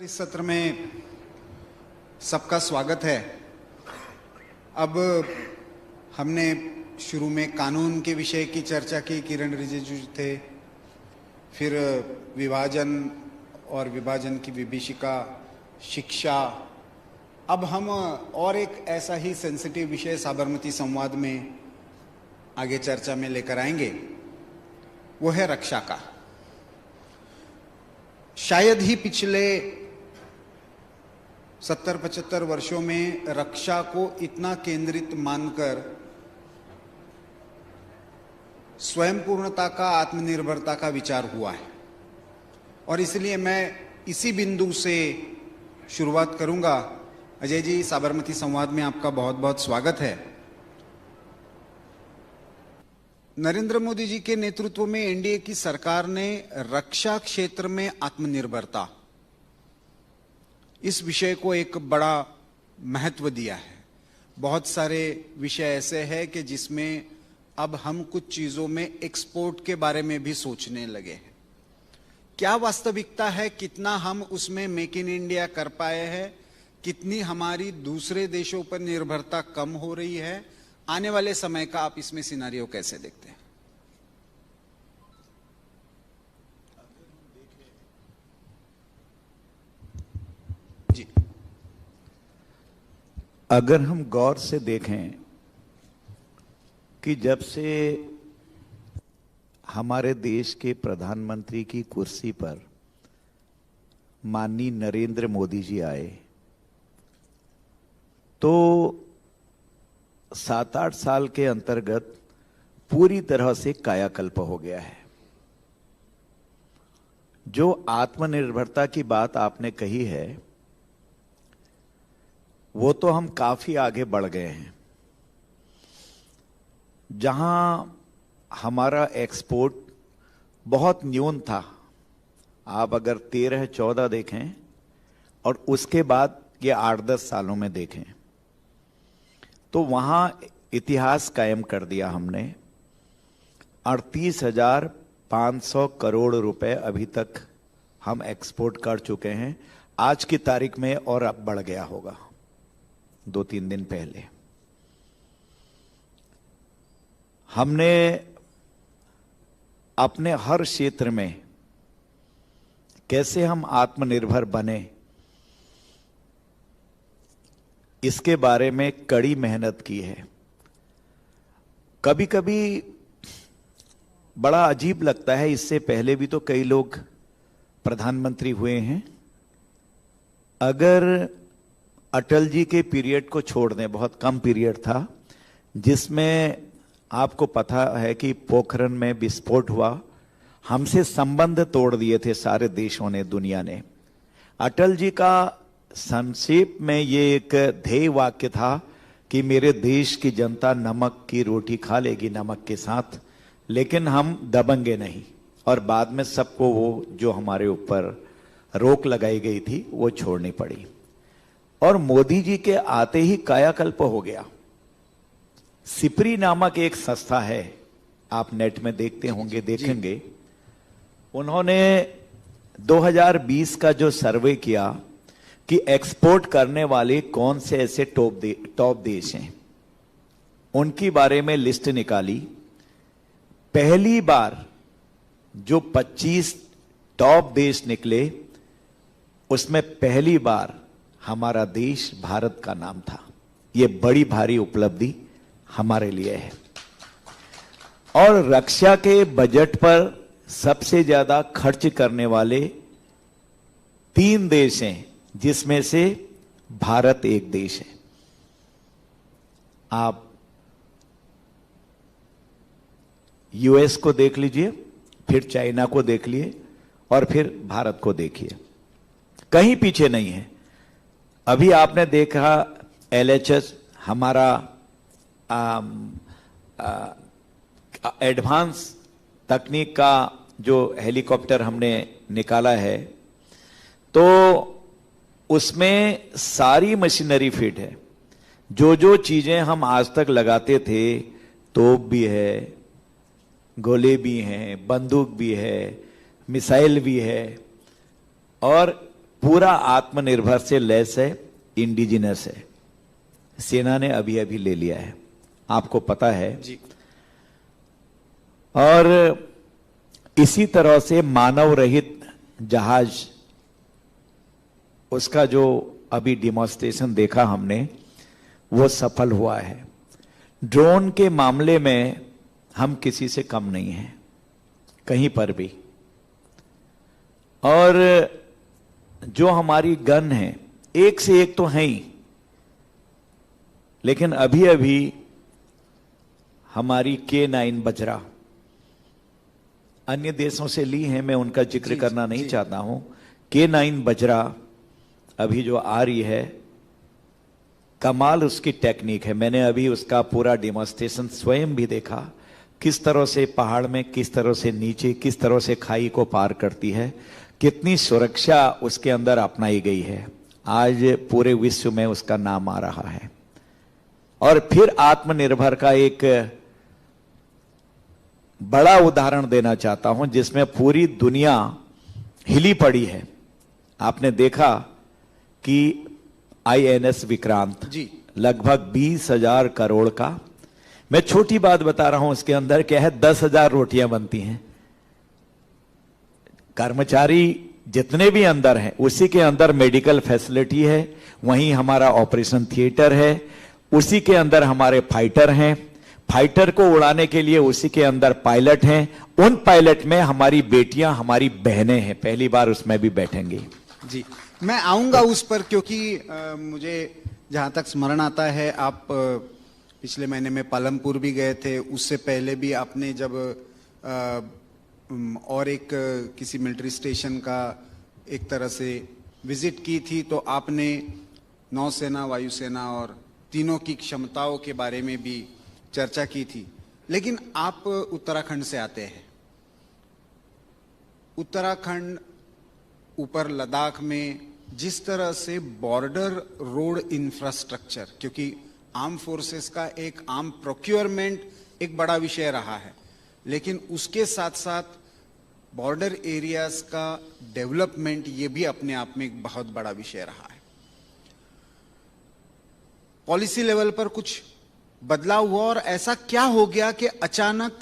इस सत्र में सबका स्वागत है। अब हमने शुरू में कानून के विषय की चर्चा की, किरण रिजिजू थे, फिर विभाजन और विभाजन की विभीषिका, शिक्षा। अब हम और एक ऐसा ही सेंसिटिव विषय साबरमती संवाद में आगे चर्चा में लेकर आएंगे, वो है रक्षा का। शायद ही पिछले 70-75 वर्षों में रक्षा को इतना केंद्रित मानकर स्वयं पूर्णता का, आत्मनिर्भरता का विचार हुआ है। और इसलिए मैं इसी बिंदु से शुरुआत करूंगा। अजय जी, साबरमती संवाद में आपका बहुत बहुत स्वागत है। नरेंद्र मोदी जी के नेतृत्व में एनडीए की सरकार ने रक्षा क्षेत्र में आत्मनिर्भरता, इस विषय को एक बड़ा महत्व दिया है। बहुत सारे विषय ऐसे हैं कि जिसमें अब हम कुछ चीजों में एक्सपोर्ट के बारे में भी सोचने लगे हैं। क्या वास्तविकता है, कितना हम उसमें मेक इन इंडिया कर पाए हैं, कितनी हमारी दूसरे देशों पर निर्भरता कम हो रही है, आने वाले समय का आप इसमें सिनारियो कैसे देखते हैं? जी, अगर हम गौर से देखें कि जब से हमारे देश के प्रधानमंत्री की कुर्सी पर माननीय नरेंद्र मोदी जी आए, तो 7-8 साल के अंतर्गत पूरी तरह से कायाकल्प हो गया है। जो आत्मनिर्भरता की बात आपने कही है, वो तो हम काफी आगे बढ़ गए हैं। जहां हमारा एक्सपोर्ट बहुत न्यून था, आप अगर 13-14 देखें और उसके बाद ये 8-10 सालों में देखें, तो वहां इतिहास कायम कर दिया हमने। 38,500 करोड़ रुपए अभी तक हम एक्सपोर्ट कर चुके हैं आज की तारीख में, और अब बढ़ गया होगा 2-3 दिन पहले। हमने अपने हर क्षेत्र में कैसे हम आत्मनिर्भर बने, इसके बारे में कड़ी मेहनत की है। कभी कभी बड़ा अजीब लगता है, इससे पहले भी तो कई लोग प्रधानमंत्री हुए हैं। अगर अटल जी के पीरियड को छोड़ दें, बहुत कम पीरियड था जिसमें आपको पता है कि पोखरण में विस्फोट हुआ, हमसे संबंध तोड़ दिए थे सारे देशों ने, दुनिया ने। अटल जी का संक्षेप में ये एक ध्येय वाक्य था कि मेरे देश की जनता नमक की रोटी खा लेगी नमक के साथ, लेकिन हम दबेंगे नहीं। और बाद में सबको वो जो हमारे ऊपर रोक लगाई गई थी वो छोड़नी पड़ी। और मोदी जी के आते ही कायाकल्प हो गया। सिपरी नामक एक संस्था है, आप नेट में देखते होंगे, देखेंगे। उन्होंने 2020 का जो सर्वे किया कि एक्सपोर्ट करने वाले कौन से ऐसे टॉप देश हैं, उनकी बारे में लिस्ट निकाली। पहली बार जो 25 टॉप देश निकले, उसमें पहली बार हमारा देश भारत का नाम था। यह बड़ी भारी उपलब्धि हमारे लिए है। और रक्षा के बजट पर सबसे ज्यादा खर्च करने वाले 3 देश हैं, जिसमें से भारत एक देश है। आप यूएस को देख लीजिए, फिर चाइना को देख लिए, और फिर भारत को देखिए, कहीं पीछे नहीं है। अभी आपने देखा एलएचएस, हमारा एडवांस तकनीक का जो हेलीकॉप्टर हमने निकाला है, तो उसमें सारी मशीनरी फिट है। जो जो चीजें हम आज तक लगाते थे, तोप भी है, गोले भी हैं, बंदूक भी है, मिसाइल भी है, और पूरा आत्मनिर्भर से लैस है, इंडिजिनस है। सेना ने अभी अभी ले लिया है, आपको पता है जी। और इसी तरह से मानव रहित जहाज, उसका जो अभी डिमॉन्स्ट्रेशन देखा हमने, वो सफल हुआ है। ड्रोन के मामले में हम किसी से कम नहीं हैं, कहीं पर भी। और जो हमारी गन है, एक से एक तो है ही, लेकिन अभी अभी हमारी K9 बजरा अन्य देशों से ली है, मैं उनका जिक्र करना नहीं चाहता हूं। K9 बजरा अभी जो आ रही है, कमाल उसकी टेक्निक है। मैंने अभी उसका पूरा डेमोन्स्ट्रेशन स्वयं भी देखा, किस तरह से पहाड़ में, किस तरह से नीचे, किस तरह से खाई को पार करती है, कितनी सुरक्षा उसके अंदर अपनाई गई है। आज पूरे विश्व में उसका नाम आ रहा है। और फिर आत्मनिर्भर का एक बड़ा उदाहरण देना चाहता हूं, जिसमें पूरी दुनिया हिली पड़ी है। आपने देखा कि INS विक्रांत जी, लगभग 20,000 करोड़ का, मैं छोटी बात बता रहा हूं, उसके अंदर क्या है, 10,000 रोटियां बनती हैं। कर्मचारी जितने भी अंदर हैं, उसी के अंदर मेडिकल फैसिलिटी है, वहीं हमारा ऑपरेशन थिएटर है, उसी के अंदर हमारे फाइटर हैं, फाइटर को उड़ाने के लिए उसी के अंदर पायलट हैं, उन पायलट में हमारी बेटियां, हमारी बहनें हैं, पहली बार उसमें भी बैठेंगी। जी, मैं आऊंगा उस पर, क्योंकि मुझे जहां तक स्मरण आता है, आप पिछले महीने में पालमपुर भी गए थे। उससे पहले भी आपने जब और एक किसी मिलिट्री स्टेशन का एक तरह से विजिट की थी, तो आपने नौसेना, वायुसेना और तीनों की क्षमताओं के बारे में भी चर्चा की थी। लेकिन आप उत्तराखंड से आते हैं। उत्तराखंड ऊपर लद्दाख में जिस तरह से बॉर्डर रोड इंफ्रास्ट्रक्चर, क्योंकि आर्म फोर्सेस का एक आर्म प्रोक्योरमेंट एक बड़ा विषय रहा है, लेकिन उसके साथ साथ बॉर्डर एरियाज का डेवलपमेंट ये भी अपने आप में एक बहुत बड़ा विषय रहा है। पॉलिसी लेवल पर कुछ बदलाव हुआ, और ऐसा क्या हो गया कि अचानक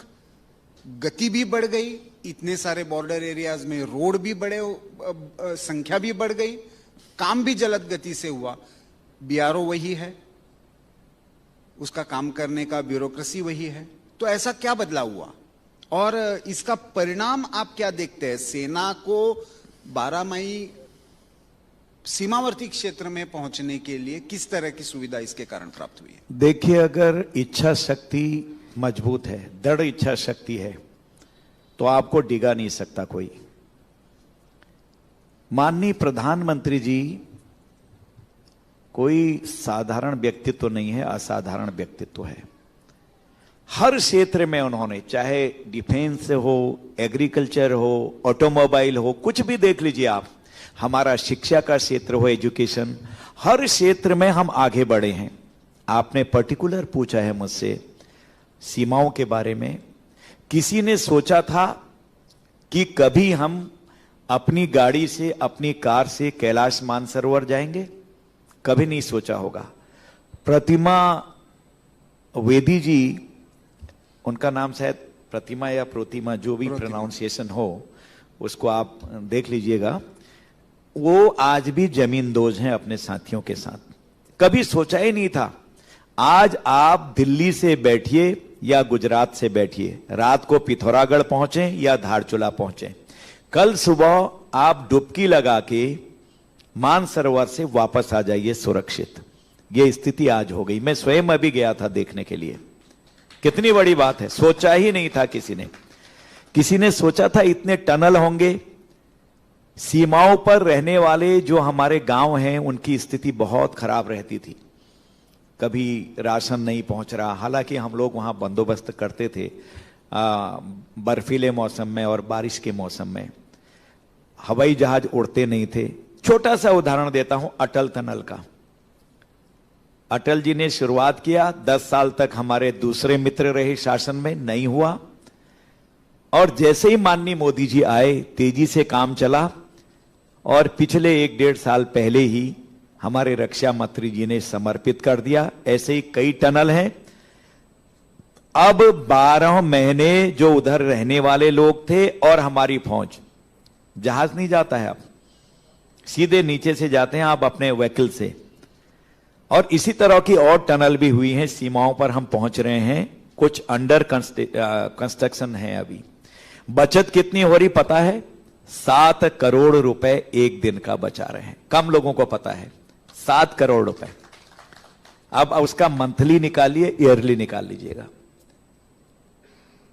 गति भी बढ़ गई, इतने सारे बॉर्डर एरियाज में रोड भी बढ़े, संख्या भी बढ़ गई, काम भी जलद गति से हुआ। BRO वही है, उसका काम करने का ब्यूरोक्रेसी वही है, तो ऐसा क्या बदलाव हुआ और इसका परिणाम आप क्या देखते हैं? सेना को 12 मई सीमावर्ती क्षेत्र में पहुंचने के लिए किस तरह की सुविधा इसके कारण प्राप्त हुई है? देखिए, अगर इच्छा शक्ति मजबूत है, दृढ़ इच्छा शक्ति है, तो आपको डिगा नहीं सकता कोई। माननीय प्रधानमंत्री जी कोई साधारण व्यक्तित्व नहीं है, असाधारण व्यक्तित्व है। हर क्षेत्र में उन्होंने, चाहे डिफेंस हो, एग्रीकल्चर हो, ऑटोमोबाइल हो, कुछ भी देख लीजिए आप, हमारा शिक्षा का क्षेत्र हो, एजुकेशन, हर क्षेत्र में हम आगे बढ़े हैं। आपने पर्टिकुलर पूछा है मुझसे सीमाओं के बारे में। किसी ने सोचा था कि कभी हम अपनी गाड़ी से, अपनी कार से कैलाश मानसरोवर जाएंगे? कभी नहीं सोचा होगा। प्रतिमा वेदी जी, उनका नाम शायद प्रतिमा या प्रोतिमा, जो भी प्रोनाउंसिएशन हो, उसको आप देख लीजिएगा। वो आज भी जमींदोज हैं अपने साथियों के साथ। कभी सोचा ही नहीं था। आज आप दिल्ली से बैठिए या गुजरात से बैठिए, रात को पिथौरागढ़ पहुंचे या धारचूला पहुंचे, कल सुबह आप डुबकी लगा के मानसरोवर से वापस आ जाइए सुरक्षित। यह स्थिति आज हो गई। मैं स्वयं अभी गया था देखने के लिए। कितनी बड़ी बात है, सोचा ही नहीं था किसी ने सोचा था इतने टनल होंगे। सीमाओं पर रहने वाले जो हमारे गांव हैं, उनकी स्थिति बहुत खराब रहती थी। कभी राशन नहीं पहुंच रहा, हालांकि हम लोग वहां बंदोबस्त करते थे बर्फीले मौसम में और बारिश के मौसम में। हवाई जहाज उड़ते नहीं थे। छोटा सा उदाहरण देता हूं अटल टनल का। अटल जी ने शुरुआत किया, 10 साल तक हमारे दूसरे मित्र रहे शासन में, नहीं हुआ। और जैसे ही माननीय मोदी जी आए, तेजी से काम चला। और पिछले 1-1.5 साल पहले ही हमारे रक्षा मंत्री जी ने समर्पित कर दिया। ऐसे ही कई टनल हैं। अब 12 महीने जो उधर रहने वाले लोग थे और हमारी फौज, जहाज नहीं जाता है, अब सीधे नीचे से जाते हैं आप अपने व्हीकल से। और इसी तरह की और टनल भी हुई हैं, सीमाओं पर हम पहुंच रहे हैं, कुछ अंडर कंस्ट्रक्शन है अभी। बचत कितनी हो रही पता है? 7 करोड़ रुपए एक दिन का बचा रहे हैं। कम लोगों को पता है 7 करोड़ रुपए। अब उसका मंथली निकालिए, ईयरली निकाल लीजिएगा।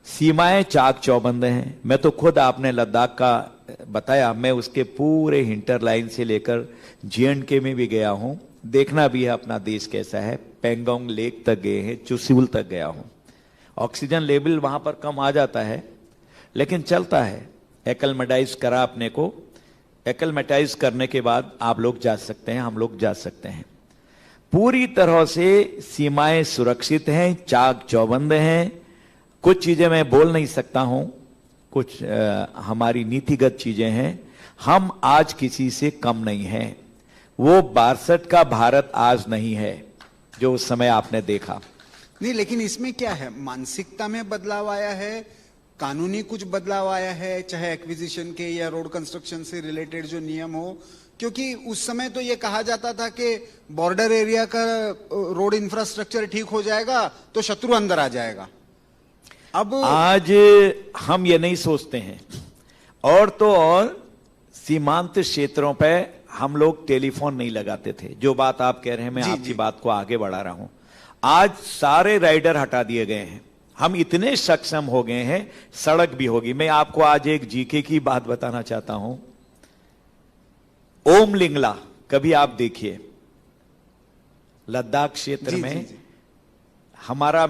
सीमाएं चाक चौबंद हैं। मैं तो खुद, आपने लद्दाख का बताया, मैं उसके पूरे हिंटरलाइन से लेकर J&K में भी गया हूं, देखना भी है अपना देश कैसा है। पेंगोंग लेक तक गए हैं, चुसिउल तक गया हूं। ऑक्सीजन लेवल वहां पर कम आ जाता है, लेकिन चलता है। एक्लमेटाइज करा अपने को, एक्लमेटाइज करने के बाद आप लोग जा सकते हैं, हम लोग जा सकते हैं। पूरी तरह से सीमाएं सुरक्षित हैं, चाक चौबंद हैं। कुछ चीजें मैं बोल नहीं सकता हूं, कुछ हमारी नीतिगत चीजें हैं। हम आज किसी से कम नहीं हैं। वो 62 का भारत आज नहीं है जो उस समय आपने देखा। नहीं, लेकिन इसमें क्या है, मानसिकता में बदलाव आया है, कानूनी कुछ बदलाव आया है, चाहे एक्विजिशन के या रोड कंस्ट्रक्शन से रिलेटेड जो नियम हो। क्योंकि उस समय तो ये कहा जाता था कि बॉर्डर एरिया का रोड इंफ्रास्ट्रक्चर ठीक हो जाएगा तो शत्रु अंदर आ जाएगा। अब आज हम ये नहीं सोचते हैं। और तो और सीमांत क्षेत्रों पे हम लोग टेलीफोन नहीं लगाते थे। जो बात आप कह रहे हैं, मैं आपकी बात को आगे बढ़ा रहा हूं। आज सारे राइडर हटा दिए गए हैं। हम इतने सक्षम हो गए हैं, सड़क भी होगी। मैं आपको आज एक जीके की बात बताना चाहता हूं। ओम लिंगला कभी आप देखिए, लद्दाख क्षेत्र में हमारा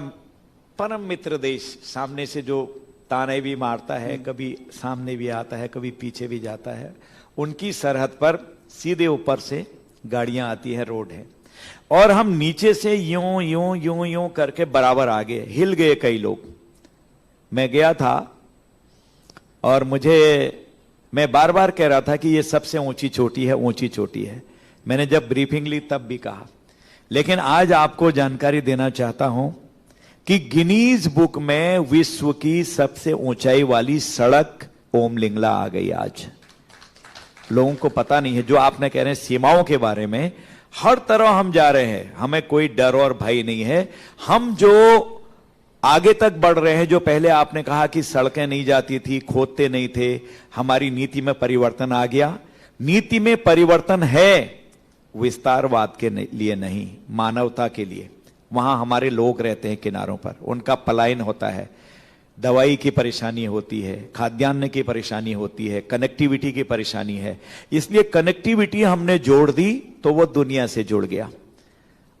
परम मित्र देश सामने से जो ताने भी मारता है, कभी सामने भी आता है, कभी पीछे भी जाता है। उनकी सरहद पर सीधे ऊपर से गाड़ियां आती है, रोड है, और हम नीचे से यूं यूं यूं यूं करके बराबर आ गए। हिल गए कई लोग। मैं गया था और मैं बार बार कह रहा था कि ये सबसे ऊंची चोटी है, ऊंची चोटी है। मैंने जब ब्रीफिंग ली तब भी कहा। लेकिन आज आपको जानकारी देना चाहता हूं कि गिनीज बुक में विश्व की सबसे ऊंचाई वाली सड़क ओमलिंगला आ गई। आज लोगों को पता नहीं है। जो आपने कह रहे हैं सीमाओं के बारे में, हर तरह हम जा रहे हैं, हमें कोई डर और भय नहीं है। हम जो आगे तक बढ़ रहे हैं, जो पहले आपने कहा कि सड़कें नहीं जाती थी, खोदते नहीं थे, हमारी नीति में परिवर्तन आ गया। नीति में परिवर्तन है, विस्तारवाद के लिए नहीं, मानवता के लिए। वहां हमारे लोग रहते हैं किनारों पर, उनका पलायन होता है, दवाई की परेशानी होती है, खाद्यान्न की परेशानी होती है, कनेक्टिविटी की परेशानी है। इसलिए कनेक्टिविटी हमने जोड़ दी तो वो दुनिया से जुड़ गया।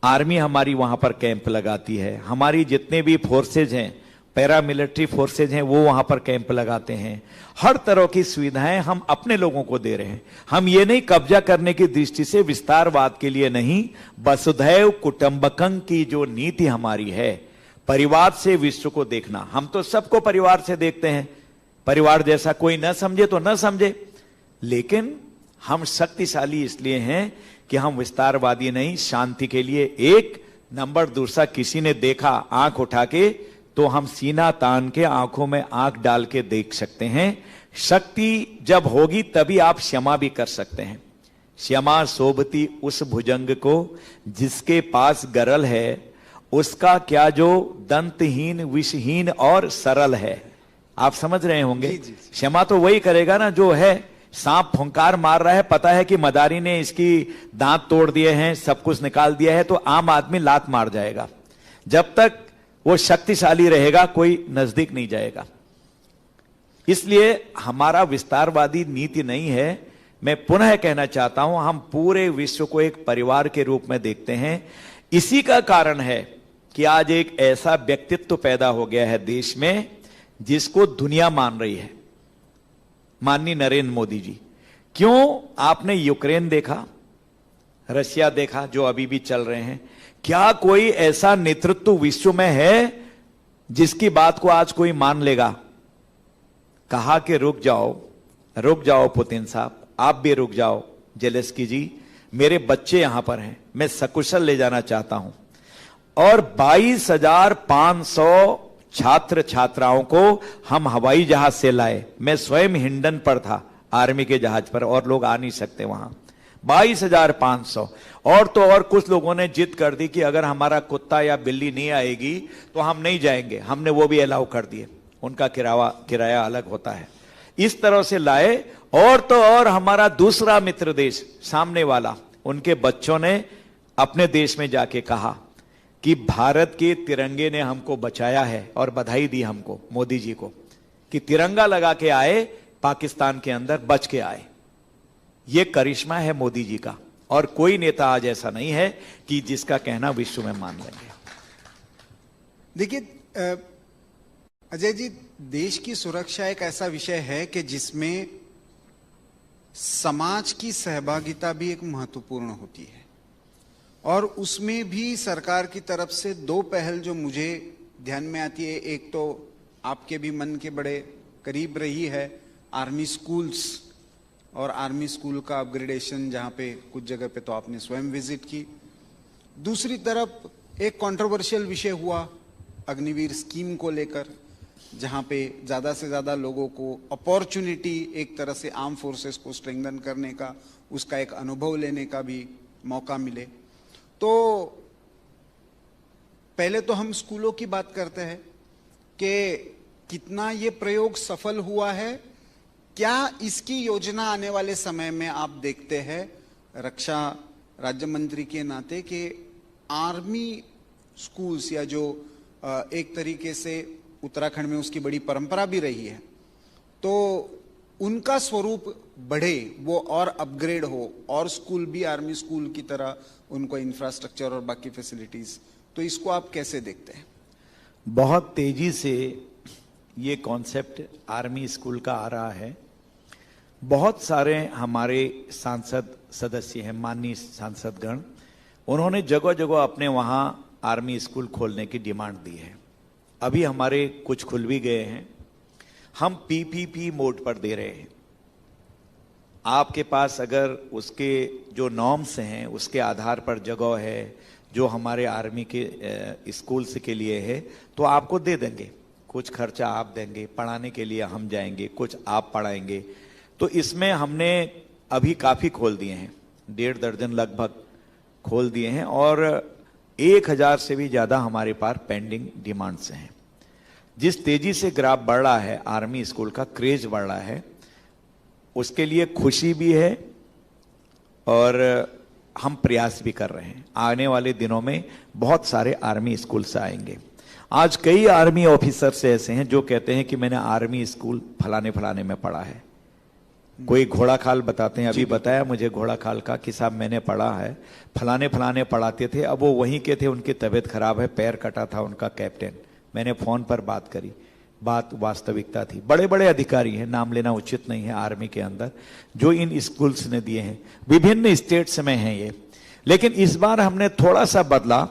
आर्मी हमारी वहां पर कैंप लगाती है, हमारी जितने भी फोर्सेज हैं, पैरामिलिट्री फोर्सेज हैं, वो वहां पर कैंप लगाते हैं। हर तरह की सुविधाएं हम अपने लोगों को दे रहे हैं। हम ये नहीं कब्जा करने की दृष्टि से, विस्तारवाद के लिए नहीं, वसुधैव कुटुंबकम की जो नीति हमारी है, परिवार से विश्व को देखना। हम तो सबको परिवार से देखते हैं, परिवार जैसा कोई न समझे तो न समझे। लेकिन हम शक्तिशाली इसलिए हैं कि हम विस्तारवादी नहीं, शांति के लिए एक नंबर। दूसरा, किसी ने देखा आंख उठा के तो हम सीना तान के आंखों में आंख डाल के देख सकते हैं। शक्ति जब होगी तभी आप क्षमा भी कर सकते हैं। क्षमा शोभती उस भुजंग को जिसके पास गरल है, उसका क्या जो दंतहीन विषहीन और सरल है। आप समझ रहे होंगे। क्षमा तो वही करेगा ना जो है। सांप फुंकार मार रहा है, पता है कि मदारी ने इसकी दांत तोड़ दिए हैं, सब कुछ निकाल दिया है, तो आम आदमी लात मार जाएगा। जब तक वो शक्तिशाली रहेगा, कोई नजदीक नहीं जाएगा। इसलिए हमारा विस्तारवादी नीति नहीं है। मैं पुनः कहना चाहता हूं, हम पूरे विश्व को एक परिवार के रूप में देखते हैं। इसी का कारण है कि आज एक ऐसा व्यक्तित्व पैदा हो गया है देश में जिसको दुनिया मान रही है, माननीय नरेंद्र मोदी जी। क्यों? आपने यूक्रेन देखा, रशिया देखा, जो अभी भी चल रहे हैं। क्या कोई ऐसा नेतृत्व विश्व में है जिसकी बात को आज कोई मान लेगा? कहा कि रुक जाओ पुतिन साहब, आप भी रुक जाओ जेलेस्की जी, मेरे बच्चे यहां पर हैं, मैं सकुशल ले जाना चाहता हूं। और 22,500 छात्र छात्राओं को हम हवाई जहाज से लाए। मैं स्वयं हिंडन पर था आर्मी के जहाज पर, और लोग आ नहीं सकते वहां। 22,500। और तो और कुछ लोगों ने जिद कर दी कि अगर हमारा कुत्ता या बिल्ली नहीं आएगी तो हम नहीं जाएंगे। हमने वो भी अलाउ कर दिए, उनका किराया अलग होता है। इस तरह से लाए। और तो और हमारा दूसरा मित्र देश सामने वाला, उनके बच्चों ने अपने देश में जाके कहा कि भारत के तिरंगे ने हमको बचाया है, और बधाई दी हमको, मोदी जी को, कि तिरंगा लगा के आए पाकिस्तान के अंदर, बच के आए। यह करिश्मा है मोदी जी का, और कोई नेता आज ऐसा नहीं है कि जिसका कहना विश्व में मान लेंगे। देखिए अजय जी, देश की सुरक्षा एक ऐसा विषय है कि जिसमें समाज की सहभागिता भी एक महत्वपूर्ण होती है, और उसमें भी सरकार की तरफ से दो पहल जो मुझे ध्यान में आती है, एक तो आपके भी मन के बड़े करीब रही है, आर्मी स्कूल्स और आर्मी स्कूल का अपग्रेडेशन, जहां पे कुछ जगह पे तो आपने स्वयं विजिट की। दूसरी तरफ एक कंट्रोवर्शियल विषय हुआ अग्निवीर स्कीम को लेकर, जहां पे ज्यादा से ज्यादा लोगों को अपॉर्चुनिटी, एक तरह से आर्म फोर्सेस को स्ट्रेंथन करने का, उसका एक अनुभव लेने का भी मौका मिले। तो पहले तो हम स्कूलों की बात करते हैं कि कितना ये प्रयोग सफल हुआ है, क्या इसकी योजना आने वाले समय में आप देखते हैं रक्षा राज्य मंत्री के नाते कि आर्मी स्कूल्स, या जो एक तरीके से उत्तराखंड में उसकी बड़ी परंपरा भी रही है, तो उनका स्वरूप बढ़े, वो और अपग्रेड हो, और स्कूल भी आर्मी स्कूल की तरह उनको इंफ्रास्ट्रक्चर और बाकी फैसिलिटीज, तो इसको आप कैसे देखते हैं? बहुत तेजी से ये कॉन्सेप्ट आर्मी स्कूल का आ रहा है। बहुत सारे हमारे सांसद सदस्य हैं, माननीय सांसदगण, उन्होंने जगह जगह अपने वहां आर्मी स्कूल खोलने की डिमांड दी है। अभी हमारे कुछ खुल भी गए हैं। हम पीपीपी मोड पर दे रहे हैं। आपके पास अगर उसके जो नॉर्म्स हैं उसके आधार पर जगह है जो हमारे आर्मी के स्कूल्स के लिए है, तो आपको दे देंगे। कुछ खर्चा आप देंगे, पढ़ाने के लिए हम जाएंगे, कुछ आप पढ़ाएंगे। तो इसमें हमने अभी काफी खोल दिए हैं, 1.5 दर्जन लगभग खोल दिए हैं, और 1,000 से भी ज्यादा हमारे पास पेंडिंग डिमांड्स हैं। जिस तेजी से ग्राफ बढ़ रहा है, आर्मी स्कूल का क्रेज बढ़ रहा है, उसके लिए खुशी भी है, और हम प्रयास भी कर रहे हैं। आने वाले दिनों में बहुत सारे आर्मी स्कूल से आएंगे। आज कई आर्मी ऑफिसर्स ऐसे हैं जो कहते हैं कि मैंने आर्मी स्कूल फलाने फलाने में पढ़ा है। कोई घोड़ाखाल बताते हैं, अभी बताया मुझे घोड़ाखाल का कि साहब मैंने पढ़ा है, फलाने फलाने पढ़ाते थे, अब वो वहीं के थे, उनकी तबीयत खराब है, पैर कटा था उनका कैप्टन। मैंने फोन पर बात करी, बात वास्तविकता थी। बड़े बड़े अधिकारी हैं, नाम लेना उचित नहीं है, आर्मी के अंदर जो इन स्कूल्स ने दिए हैं, विभिन्न स्टेट्स में हैं ये। लेकिन इस बार हमने थोड़ा सा बदला,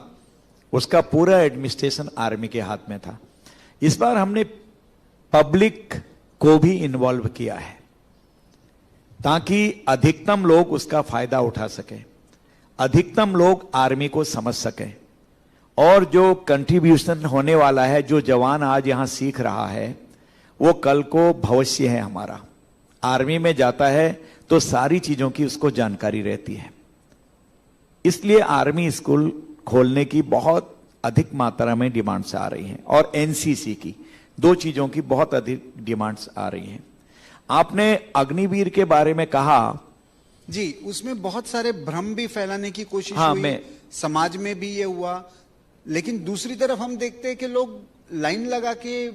उसका पूरा एडमिनिस्ट्रेशन आर्मी के हाथ में था। इस बार हमने पब्लिक को भी इन्वॉल्व किया है ताकि अधिकतम लोग उसका फायदा उठा सकें, अधिकतम लोग आर्मी को समझ सकें, और जो कंट्रीब्यूशन होने वाला है, जो जवान आज यहां सीख रहा है, वो कल को भविष्य है हमारा। आर्मी में जाता है तो सारी चीजों की उसको जानकारी रहती है। इसलिए आर्मी स्कूल खोलने की बहुत अधिक मात्रा में डिमांड्स आ रही हैं, और एनसीसी की, दो चीजों की बहुत अधिक डिमांड्स आ रही हैं। आपने अग्निवीर के बारे में कहा जी, उसमें बहुत सारे भ्रम भी फैलाने की कोशिश हुई, मैं समाज में भी ये हुआ, लेकिन दूसरी तरफ हम देखते हैं कि लोग लाइन लगा के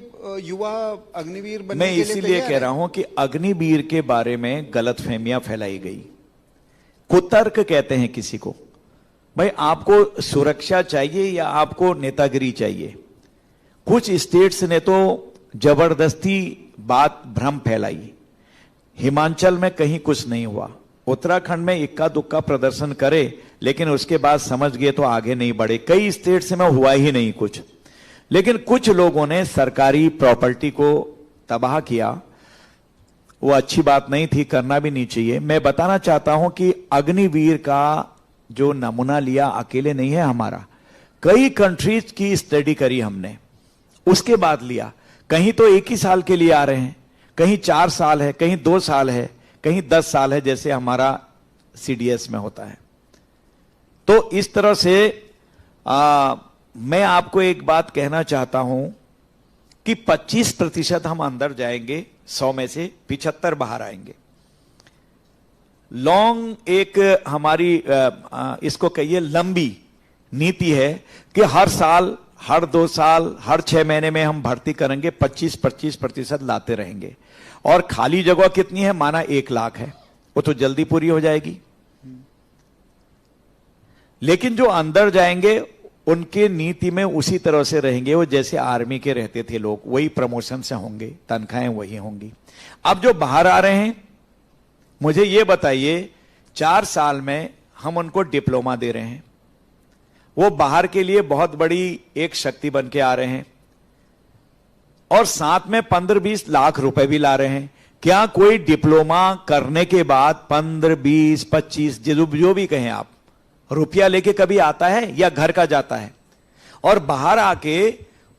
युवा अग्निवीर बनने मैं के लिए इसीलिए कह रहा हूं कि अग्निवीर के बारे में गलतफहमियां फैलाई गई। कुतर्क कहते हैं किसी को, भाई आपको सुरक्षा चाहिए या आपको नेतागिरी चाहिए। कुछ स्टेट्स ने तो जबरदस्ती बात भ्रम फैलाई। हिमाचल में कहीं कुछ नहीं हुआ, उत्तराखंड में इक्का दुक्का प्रदर्शन करे, लेकिन उसके बाद समझ गए तो आगे नहीं बढ़े। कई स्टेट्स में हुआ ही नहीं कुछ, लेकिन कुछ लोगों ने सरकारी प्रॉपर्टी को तबाह किया, वो अच्छी बात नहीं थी, करना भी नहीं चाहिए। मैं बताना चाहता हूं कि अग्निवीर का जो नमूना लिया अकेले नहीं है हमारा, कई कंट्रीज की स्टडी करी हमने, उसके बाद लिया। कहीं तो 1 ही साल के लिए आ रहे हैं, कहीं 4 साल है, कहीं 2 साल है, कहीं 10 साल है, जैसे हमारा सीडीएस में होता है। तो इस तरह से मैं आपको एक बात कहना चाहता हूं कि 25% हम अंदर जाएंगे, 100 में से 75 बाहर आएंगे। लॉन्ग एक हमारी इसको कहिए लंबी नीति है कि हर साल, हर 2 साल, हर 6 महीने में हम भर्ती करेंगे, 25% लाते रहेंगे। और खाली जगह कितनी है? माना 1 लाख है, वो तो जल्दी पूरी हो जाएगी। लेकिन जो अंदर जाएंगे उनके नीति में उसी तरह से रहेंगे, वो जैसे आर्मी के रहते थे लोग, वही प्रमोशन से होंगे, तनख्वाहें वही होंगी। अब जो बाहर आ रहे हैं, मुझे ये बताइए, 4 साल में हम उनको डिप्लोमा दे रहे हैं, वो बाहर के लिए बहुत बड़ी एक शक्ति बन के आ रहे हैं, और साथ में 15-20 लाख रुपए भी ला रहे हैं। क्या कोई डिप्लोमा करने के बाद 15, 20, 25 जो भी कहें आप, रुपया लेके कभी आता है या घर का जाता है? और बाहर आके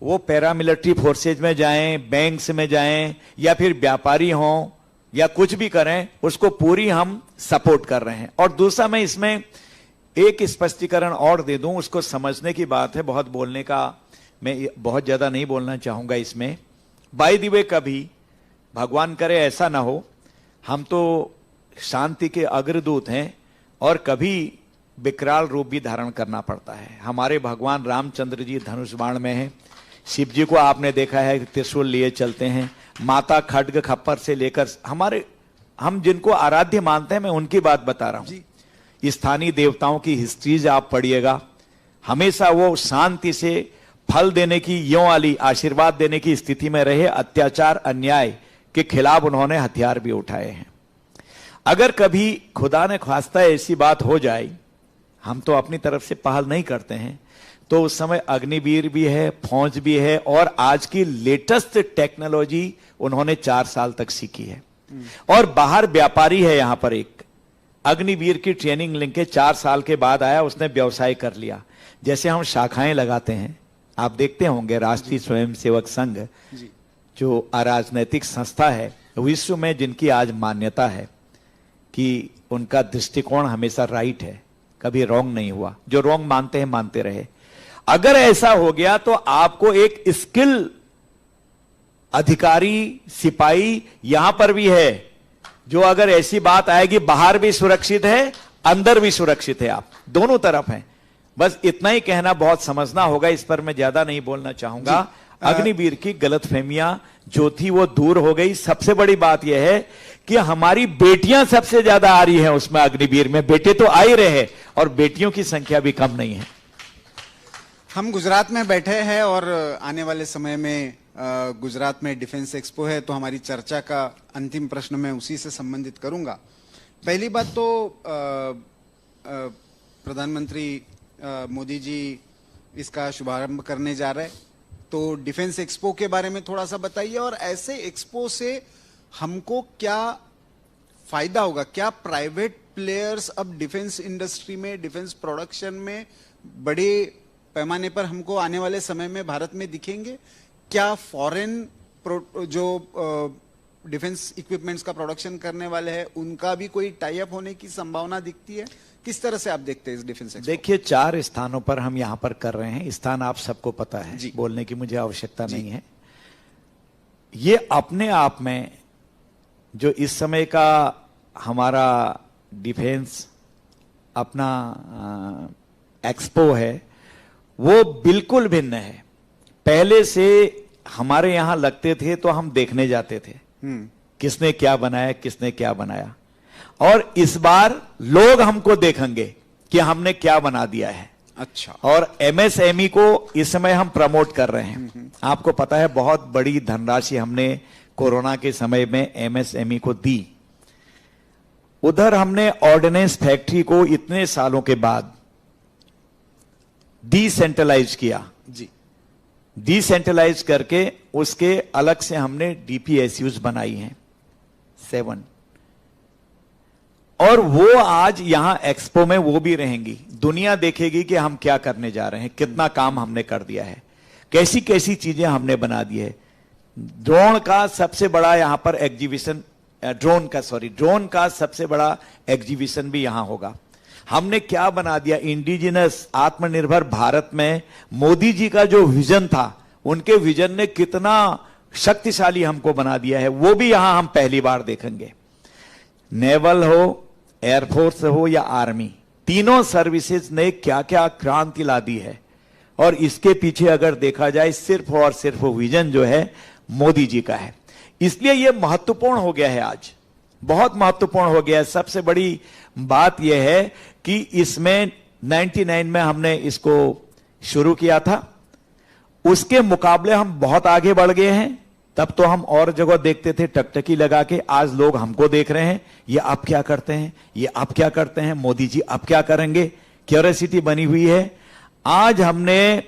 वो पैरामिलिट्री फोर्सेज में जाएं, बैंक्स में जाएं, या फिर व्यापारी हों, या कुछ भी करें, उसको पूरी हम सपोर्ट कर रहे हैं। और दूसरा, मैं इसमें एक स्पष्टीकरण और दे दूं, उसको समझने की बात है, बहुत बोलने का मैं बहुत ज्यादा नहीं बोलना चाहूंगा इसमें। बाय द वे, कभी भगवान करे ऐसा ना हो, हम तो शांति के अग्रदूत हैं, और कभी विकराल रूप भी धारण करना पड़ता है। हमारे भगवान रामचंद्र जी धनुष बाण में हैं, शिव जी को आपने देखा है त्रिशूल लिए चलते हैं, माता खड्ग खप्पर से लेकर हम जिनको आराध्य मानते हैं, मैं उनकी बात बता रहा हूं। स्थानीय देवताओं की हिस्ट्रीज आप पढ़िएगा, हमेशा वो शांति से फल देने की, यों वाली आशीर्वाद देने की स्थिति में रहे। अत्याचार अन्याय के खिलाफ उन्होंने हथियार भी उठाए हैं। अगर कभी खुदा ने ख्वास्ता ऐसी बात हो जाए, हम तो अपनी तरफ से पहल नहीं करते हैं, तो उस समय अग्निवीर भी है, फौज भी है, और आज की लेटेस्ट टेक्नोलॉजी उन्होंने 4 साल तक सीखी है। और बाहर व्यापारी है, यहां पर एक अग्निवीर की ट्रेनिंग लेके 4 साल के बाद आया, उसने व्यवसाय कर लिया। जैसे हम शाखाएं लगाते हैं, आप देखते होंगे, राष्ट्रीय स्वयंसेवक संघ जो अराजनैतिक संस्था है विश्व में, जिनकी आज मान्यता है कि उनका दृष्टिकोण हमेशा राइट है, कभी रॉन्ग नहीं हुआ। जो रॉन्ग मानते हैं मानते रहे। अगर ऐसा हो गया तो आपको एक स्किल अधिकारी, सिपाही यहां पर भी है, जो अगर ऐसी बात आएगी, बाहर भी सुरक्षित है, अंदर भी सुरक्षित है, आप दोनों तरफ हैं। बस इतना ही कहना, बहुत समझना होगा, इस पर मैं ज्यादा नहीं बोलना चाहूंगा। अग्निवीर की गलतफहमियां जो थी वो दूर हो गई। सबसे बड़ी बात यह है कि हमारी बेटियां सबसे ज्यादा आ रही हैं उसमें, अग्निवीर में। बेटे तो आ ही रहे, और बेटियों की संख्या भी कम नहीं है। हम गुजरात में बैठे हैं, और आने वाले समय में गुजरात में डिफेंस एक्सपो है, तो हमारी चर्चा का अंतिम प्रश्न मैं उसी से संबंधित करूंगा। पहली बात तो प्रधानमंत्री मोदी जी इसका शुभारंभ करने जा रहे हैं, तो डिफेंस एक्सपो के बारे में थोड़ा सा बताइए। और ऐसे एक्सपो से हमको क्या फायदा होगा? क्या प्राइवेट प्लेयर्स अब डिफेंस इंडस्ट्री में, डिफेंस प्रोडक्शन में बड़े पैमाने पर हमको आने वाले समय में भारत में दिखेंगे? क्या फॉरेन जो डिफेंस इक्विपमेंट्स का प्रोडक्शन करने वाले हैं, उनका भी कोई टाई अप होने की संभावना दिखती है? किस तरह से आप देखते हैं इस डिफेंस एक्सपो? देखिए, 4 स्थानों पर हम यहां पर कर रहे हैं। स्थान आप सबको पता है, बोलने की मुझे आवश्यकता नहीं है। ये अपने आप में जो इस समय का हमारा डिफेंस अपना एक्सपो है, वो बिल्कुल भिन्न है। पहले से हमारे यहां लगते थे तो हम देखने जाते थे, किसने क्या बनाया, किसने क्या बनाया। और इस बार लोग हमको देखेंगे कि हमने क्या बना दिया है। अच्छा। और एमएसएमई को इस समय हम प्रमोट कर रहे हैं। आपको पता है, बहुत बड़ी धनराशि हमने कोरोना के समय में एमएसएमई को दी। उधर हमने ऑर्डिनेंस फैक्ट्री को इतने सालों के बाद डिसेंट्रलाइज किया जी। डिसेंट्रलाइज करके उसके अलग से हमने डीपीएसयूज बनाई हैं, 7। और वो आज यहां एक्सपो में वो भी रहेंगी। दुनिया देखेगी कि हम क्या करने जा रहे हैं, कितना काम हमने कर दिया है, कैसी कैसी चीजें हमने बना दी है। ड्रोन का सबसे बड़ा यहां पर एग्जीबिशन, ड्रोन का सबसे बड़ा एग्जीबिशन भी यहां होगा। हमने क्या बना दिया, इंडिजिनस आत्मनिर्भर भारत में मोदी जी का जो विजन था, उनके विजन ने कितना शक्तिशाली हमको बना दिया है, वो भी यहां हम पहली बार देखेंगे। नेवल हो, एयरफोर्स हो या आर्मी, तीनों सर्विसेज ने क्या क्या क्रांति ला दी है। और इसके पीछे अगर देखा जाए सिर्फ और सिर्फ विजन जो है मोदी जी का है। इसलिए यह महत्वपूर्ण हो गया है, आज बहुत महत्वपूर्ण हो गया है। सबसे बड़ी बात यह है कि इसमें 99 में हमने इसको शुरू किया था, उसके मुकाबले हम बहुत आगे बढ़ गए हैं। तब तो हम और जगह देखते थे टकटकी लगा के, आज लोग हमको देख रहे हैं, ये आप क्या करते हैं, ये आप क्या करते हैं, मोदी जी आप क्या करेंगे, क्यूरियोसिटी बनी हुई है। आज हमने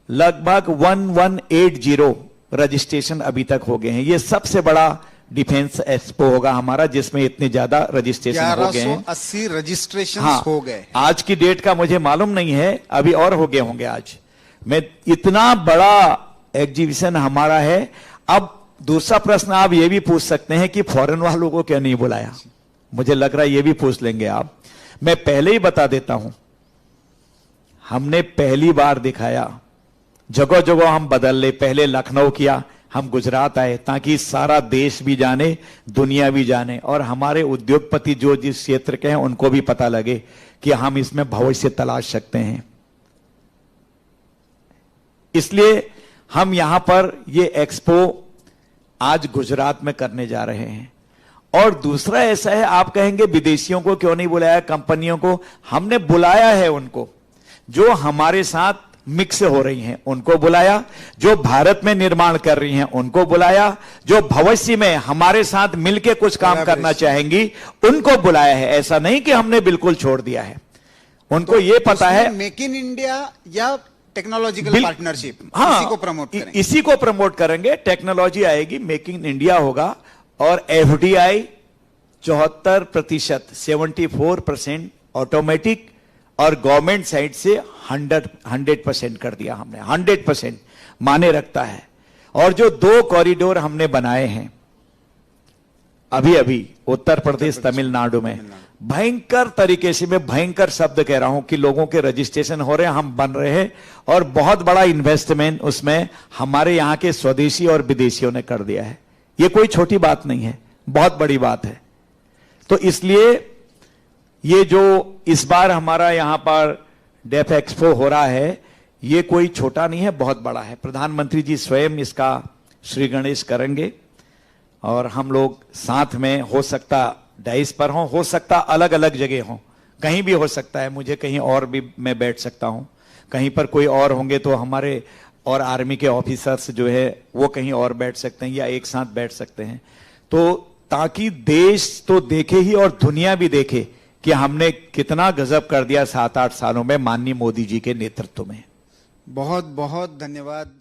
लगभग 1180 रजिस्ट्रेशन अभी तक हो गए हैं। ये सबसे बड़ा डिफेंस एक्सपो होगा हमारा जिसमें इतने ज्यादा रजिस्ट्रेशन हो गए हैं। 1180 रजिस्ट्रेशन हो गए। आज की डेट का मुझे मालूम नहीं है, अभी और हो गए होंगे आज में। इतना बड़ा एग्जीबिशन हमारा है। अब दूसरा प्रश्न आप ये भी पूछ सकते हैं कि फॉरेन वालों को क्यों नहीं बुलाया, मुझे लग रहा है ये भी पूछ लेंगे आप। मैं पहले ही बता देता हूं, हमने पहली बार दिखाया, जगह जगह हम बदल ले। पहले लखनऊ किया, हम गुजरात आए, ताकि सारा देश भी जाने, दुनिया भी जाने, और हमारे उद्योगपति जो जिस क्षेत्र के हैं उनको भी पता लगे कि हम इसमें भविष्य तलाश सकते हैं। इसलिए हम यहां पर ये एक्सपो आज गुजरात में करने जा रहे हैं। और दूसरा ऐसा है, आप कहेंगे विदेशियों को क्यों नहीं बुलाया, कंपनियों को। हमने बुलाया है उनको जो हमारे साथ मिक्स हो रही हैं, उनको बुलाया। जो भारत में निर्माण कर रही हैं उनको बुलाया। जो भविष्य में हमारे साथ मिलकर कुछ काम करना चाहेंगी उनको बुलाया है। ऐसा नहीं कि हमने बिल्कुल छोड़ दिया है। उनको ये पता है मेक इन इंडिया या टेक्नोलॉजिकल पार्टनरशिप, हाँ, इसी को प्रमोट करेंगे। इसी को प्रमोट करेंगे। टेक्नोलॉजी आएगी, मेक इन इंडिया होगा। और एफडीआई 74%, 74% ऑटोमेटिक, और गवर्नमेंट साइड से 100% कर दिया हमने। 100% माने रखता है। और जो 2 कॉरिडोर हमने बनाए हैं अभी अभी उत्तर प्रदेश तमिलनाडु में, भयंकर तरीके से, मैं भयंकर शब्द कह रहा हूं कि लोगों के रजिस्ट्रेशन हो रहे हैं, हम बन रहे हैं। और बहुत बड़ा इन्वेस्टमेंट उसमें हमारे यहां के स्वदेशी और विदेशियों ने कर दिया है। यह कोई छोटी बात नहीं है, बहुत बड़ी बात है। तो इसलिए ये जो इस बार हमारा यहां पर डेफ एक्सपो हो रहा है, ये कोई छोटा नहीं है, बहुत बड़ा है। प्रधानमंत्री जी स्वयं इसका श्री गणेश करेंगे और हम लोग साथ में, हो सकता डाइस पर हो सकता अलग अलग जगह हो, कहीं भी हो सकता है। मुझे कहीं और भी मैं बैठ सकता हूं, कहीं पर कोई और होंगे तो हमारे और आर्मी के ऑफिसर्स जो है वो कहीं और बैठ सकते हैं या एक साथ बैठ सकते हैं। तो ताकि देश तो देखे ही और दुनिया भी देखे कि हमने कितना गजब कर दिया 7-8 सालों में माननीय मोदी जी के नेतृत्व में। बहुत बहुत धन्यवाद।